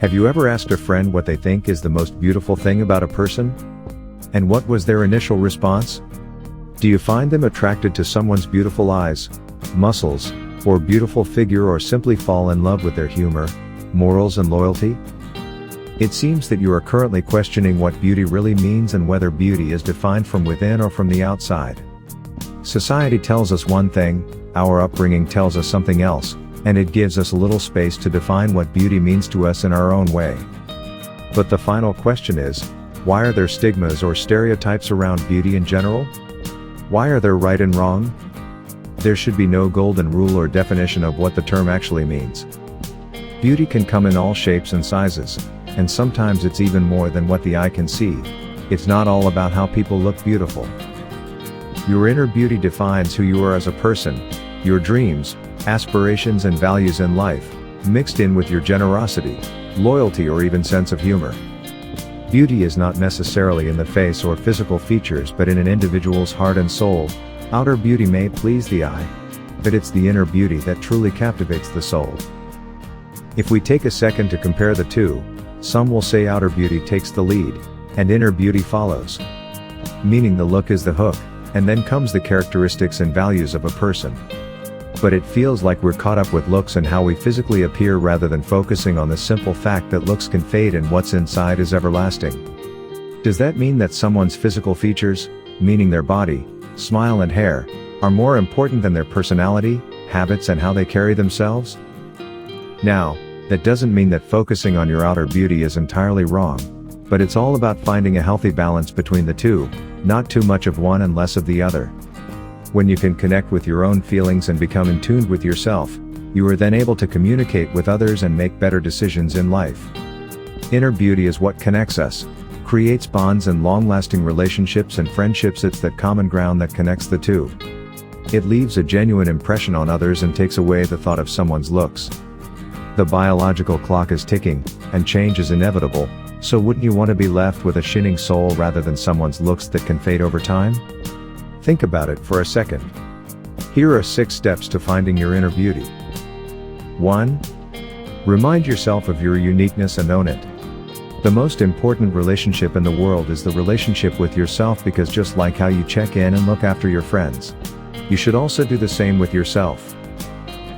Have you ever asked a friend what they think is the most beautiful thing about a person? And what was their initial response? Do you find them attracted to someone's beautiful eyes, muscles, or beautiful figure, or simply fall in love with their humor, morals and loyalty? It seems that you are currently questioning what beauty really means and whether beauty is defined from within or from the outside. Society tells us one thing, our upbringing tells us something else, and it gives us a little space to define what beauty means to us in our own way. But the final question is, why are there stigmas or stereotypes around beauty in general? Why are there right and wrong? There should be no golden rule or definition of what the term actually means. Beauty can come in all shapes and sizes, and sometimes it's even more than what the eye can see. It's not all about how people look beautiful. Your inner beauty defines who you are as a person, your dreams, aspirations and values in life, mixed in with your generosity, loyalty or even sense of humor. Beauty is not necessarily in the face or physical features but in an individual's heart and soul. Outer beauty may please the eye, but it's the inner beauty that truly captivates the soul. If we take a second to compare the two, some will say outer beauty takes the lead, and inner beauty follows. Meaning the look is the hook, and then comes the characteristics and values of a person. But it feels like we're caught up with looks and how we physically appear rather than focusing on the simple fact that looks can fade and what's inside is everlasting. Does that mean that someone's physical features, meaning their body, smile and hair, are more important than their personality, habits and how they carry themselves? Now, that doesn't mean that focusing on your outer beauty is entirely wrong, but it's all about finding a healthy balance between the two, not too much of one and less of the other. When you can connect with your own feelings and become in tune with yourself, you are then able to communicate with others and make better decisions in life. Inner beauty is what connects us, creates bonds and long-lasting relationships and friendships. It's that common ground that connects the two. It leaves a genuine impression on others and takes away the thought of someone's looks. The biological clock is ticking, and change is inevitable, so wouldn't you want to be left with a shining soul rather than someone's looks that can fade over time? Think about it for a second. Here are 6 steps to finding your inner beauty. 1. Remind yourself of your uniqueness and own it. The most important relationship in the world is the relationship with yourself, because just like how you check in and look after your friends, you should also do the same with yourself.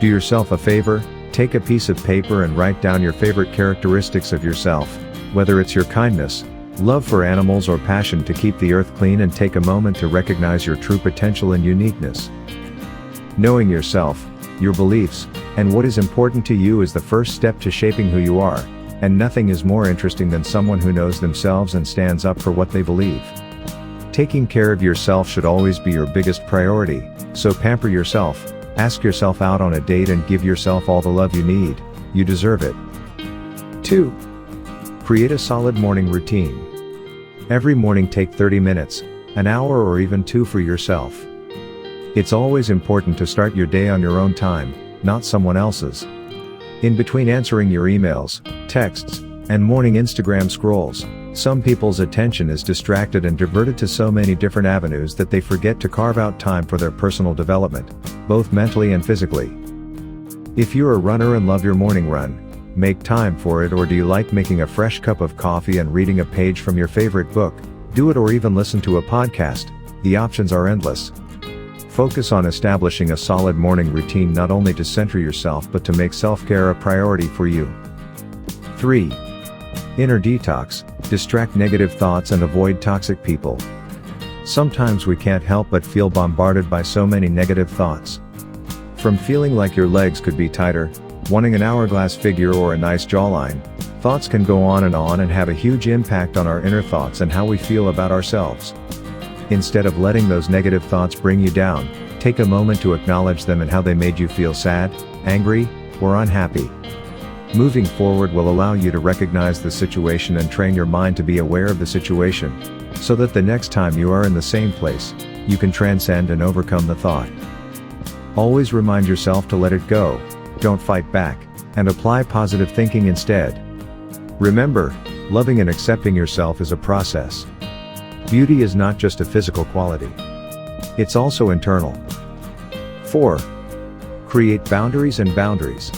Do yourself a favor, take a piece of paper and write down your favorite characteristics of yourself, whether it's your kindness, love for animals or passion to keep the earth clean, and take a moment to recognize your true potential and uniqueness. Knowing yourself, your beliefs, and what is important to you is the first step to shaping who you are, and nothing is more interesting than someone who knows themselves and stands up for what they believe. Taking care of yourself should always be your biggest priority, so pamper yourself, ask yourself out on a date and give yourself all the love you need. You deserve it. 2. Create a solid morning routine. Every morning take 30 minutes, an hour or even 2 for yourself. It's always important to start your day on your own time, not someone else's. In between answering your emails, texts, and morning Instagram scrolls, some people's attention is distracted and diverted to so many different avenues that they forget to carve out time for their personal development, both mentally and physically. If you're a runner and love your morning run, make time for it. Or do you like making a fresh cup of coffee and reading a page from your favorite book? Do it, or even listen to a podcast. The options are endless. Focus on establishing a solid morning routine, not only to center yourself but to make self-care a priority for you. 3. Inner detox. Distract negative thoughts and avoid toxic people. Sometimes we can't help but feel bombarded by so many negative thoughts. From feeling like your legs could be tighter, wanting an hourglass figure or a nice jawline, thoughts can go on and have a huge impact on our inner thoughts and how we feel about ourselves. Instead of letting those negative thoughts bring you down, take a moment to acknowledge them and how they made you feel sad, angry, or unhappy. Moving forward will allow you to recognize the situation and train your mind to be aware of the situation, so that the next time you are in the same place, you can transcend and overcome the thought. Always remind yourself to let it go, don't fight back, and apply positive thinking instead. Remember, loving and accepting yourself is a process. Beauty is not just a physical quality. It's also internal. 4. Create boundaries and boundaries.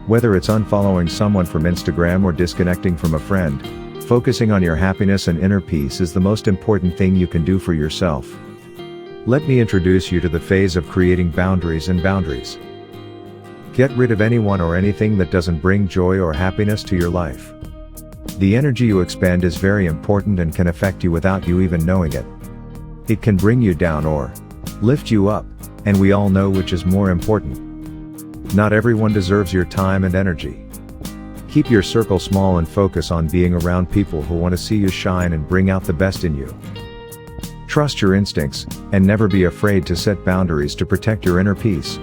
Whether it's unfollowing someone from Instagram or disconnecting from a friend, focusing on your happiness and inner peace is the most important thing you can do for yourself. Let me introduce you to the phase of creating boundaries and boundaries. Get rid of anyone or anything that doesn't bring joy or happiness to your life. The energy you expend is very important and can affect you without you even knowing it. It can bring you down or lift you up, and we all know which is more important. Not everyone deserves your time and energy. Keep your circle small and focus on being around people who want to see you shine and bring out the best in you. Trust your instincts, and never be afraid to set boundaries to protect your inner peace.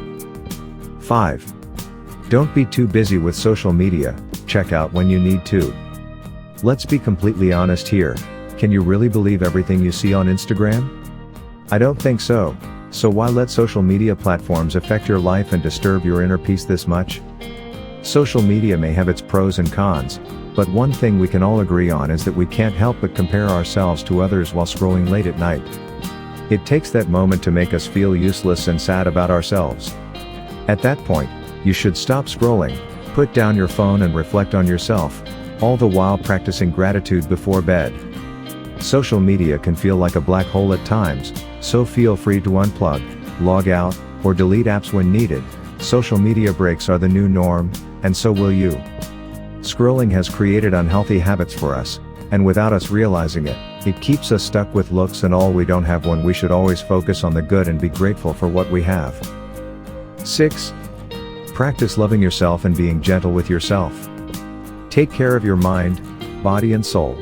5. Don't be too busy with social media, check out when you need to. Let's be completely honest here, can you really believe everything you see on Instagram? I don't think so, so why let social media platforms affect your life and disturb your inner peace this much? Social media may have its pros and cons, but one thing we can all agree on is that we can't help but compare ourselves to others while scrolling late at night. It takes that moment to make us feel useless and sad about ourselves. At that point, you should stop scrolling, put down your phone and reflect on yourself, all the while practicing gratitude before bed. Social media can feel like a black hole at times, so feel free to unplug, log out, or delete apps when needed. Social media breaks are the new norm, and so will you. Scrolling has created unhealthy habits for us, and without us realizing it, it keeps us stuck with looks and all we don't have when we should always focus on the good and be grateful for what we have. 6. Practice loving yourself and being gentle with yourself. Take care of your mind, body and soul.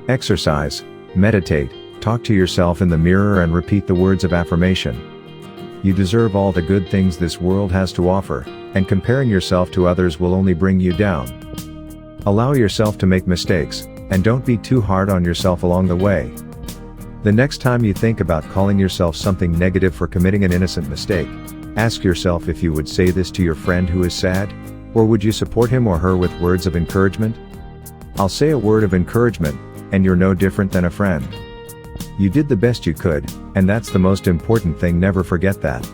Exercise, meditate, talk to yourself in the mirror and repeat the words of affirmation. You deserve all the good things this world has to offer, and comparing yourself to others will only bring you down. Allow yourself to make mistakes, and don't be too hard on yourself along the way. The next time you think about calling yourself something negative for committing an innocent mistake, ask yourself if you would say this to your friend who is sad, or would you support him or her with words of encouragement? I'll say a word of encouragement, and you're no different than a friend. You did the best you could, and that's the most important thing, never forget that.